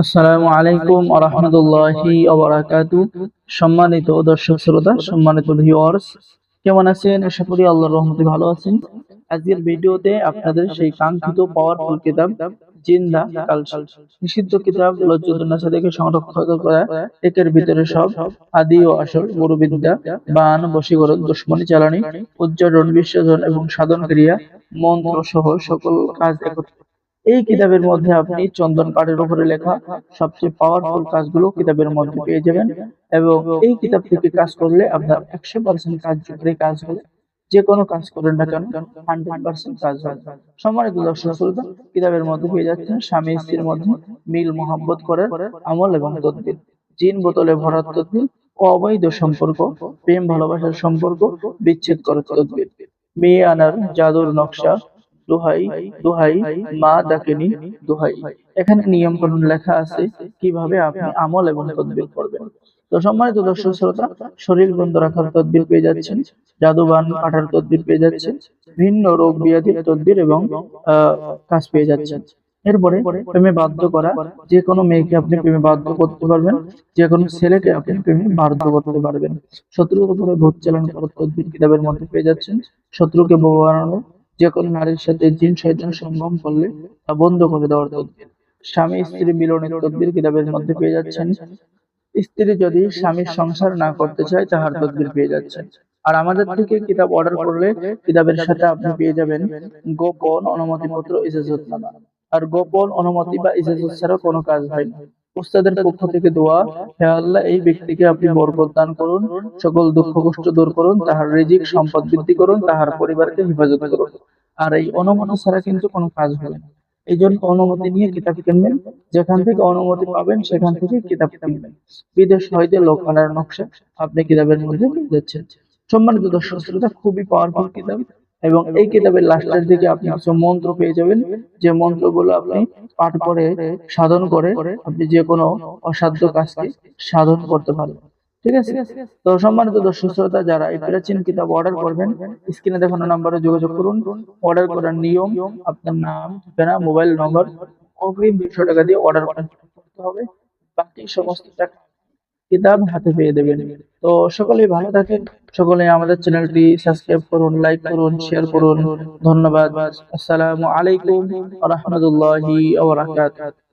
আসসালামু আলাইকুম ওয়া রাহমাতুল্লাহি ওয়া বারাকাতুহু। সম্মানিত দর্শক শ্রোতা, সম্মানিত ভিউয়ার্স, কেমন আছেন? আশা করি আল্লাহর রহমতে ভালো আছেন। আজকের ভিডিওতে আপনাদের সেই কাঙ্ক্ষিত পাওয়ারফুল কিতাব জিন্দা কালচার, নিষিদ্ধ কিতাব লজ্জাতুন্নেসা থেকে সংরক্ষিত করা একের ভিতরে সব, আদি ও আসল, গুরুবিদ্যা, বান, বশীকরণ, দুশ্মনী চালানি, উচ্চারণ, বিশ্বজন এবং সাধন ক্রিয়া, মন্ত্র সহ সকল কাজ একত্রে। এই কিতাবের মধ্যে আপনি চন্দন কাঠের উপরে লেখা সবচেয়ে পাওয়ারফুল কাজগুলো কিতাবের মধ্যে পেয়ে যাবেন। এবং এই কিতাব থেকে কাজ করলে আপনার 100% কার্যকরী কাজ হবে। যে কোনো কাজ করেন না কেন 100% কাজ হবে। সম্মানিত দর্শক শ্রোতা, কিতাবের মধ্যে পেয়ে যাচ্ছেন স্বামী স্ত্রীর মধ্যে মিল মোহাব্বত করার আমল এবং তদবির, জিন বোতলে ভরার তদবির, অবৈধ সম্পর্ক, প্রেম ভালোবাসার সম্পর্ক বিচ্ছেদ করার তদবির, মেয়ে আনার জাদুর নকশা, দোহাই দোহাই মা ডাকেনি দোহাই। এখানে নিয়ম কানুন লেখা আছে কিভাবে আপনি আমল এবং তদবির করবেন। তো সম্মানিত দর্শক শ্রোতা, শরীর বন্ধ রাখার তদবির পেয়ে যাচ্ছেন, জাদুবান কাটার তদবির পেয়ে যাচ্ছেন, ভিন্ন রোগ ব্যাধির তদবির এবং কাজ পেয়ে যাচ্ছেন। এরপরে প্রেমে বাধ্য করা, যে কোনো মেয়েকে আপনি প্রেমে বাধ্য করতে পারবেন, যে কোনো ছেলেকে আপনি প্রেমে বাধ্য করতে পারবেন। শত্রুর উপরে ভোট চালান করার তদবির কিতাবের মধ্যে পেয়ে যাচ্ছেন, শত্রুকে বোমা বানানো, যে কোনো নারীর সাথে জিন শয়তান সঙ্গম করলে তা বন্ধ করে দেওয়ার তদবির, স্বামী স্ত্রী মিলনের তদবির কিতাবের মধ্যে পেয়ে যাচ্ছেন, স্ত্রী যদি স্বামীর সংসার না করতে চায় তাহার তদবির পেয়ে যাচ্ছেন। আর আমাদের থেকে কিতাব অর্ডার করলে কিতাবের সাথে আপনি পেয়ে যাবেন গোপন অনুমতিপত্র, ইজাজতনামা। আর গোপন অনুমতি বা ইজাজত ছাড়া কোনো কাজ হয় না। উস্তাদের পক্ষ থেকে দোয়া, হে আল্লাহ, এই ব্যক্তিকে আপনি বরকত দান করুন, সকল দুঃখ কষ্ট দূর করুন, তাহার রিজিক সম্পদ বৃদ্ধি করুন, তাহার পরিবারকে হেফাজত করুন। আর এই অনুমতি ছাড়া কিন্তু কোনো কাজ হবে না। এই জন্য অনুমতি নিয়ে কিতাব কিনবেন, যেখান থেকে অনুমতি পাবেন সেখান থেকে কিতাব কিনবেন। বিদেশ হইতে লোক আনার নকশা আপনি কিতাবের মধ্যে পেয়ে যাচ্ছেন। সম্মানিত দর্শক শ্রোতা, খুবই পাওয়ারফুল কিতাব। এবং এই কিতাবের লাস্টের দিকে আপনি কিছু মন্ত্র পেয়ে যাবেন, যে মন্ত্রগুলো আপনি পাঠ করে সাধন করে আপনি যে কোনো অসাধ্য কাজকে সাধন করতে পারবেন। ঠিক আছে? তো সম্মানিত দর্শক শ্রোতা, যারা এই প্রাচীন কিতাব অর্ডার করবেন, স্ক্রিনে দেখানো নাম্বারে যোগাযোগ করুন। অর্ডার করার নিয়ম: আপনার নাম, ঠিকানা, মোবাইল নম্বর, অগ্রিম 200 টাকা দিয়ে অর্ডার করতে হবে। বাকি সমস্ত টাকা কিতাব হাতে পেয়ে দেবেন। তো সকলেই ভালো থাকেন, সকলে আমাদের চ্যানেলটি সাবস্ক্রাইব করুন, লাইক করুন, শেয়ার করুন। ধন্যবাদ। আসসালামু আলাইকুম ওয়া রাহমাতুল্লাহি ওয়া বারাকাতুহু।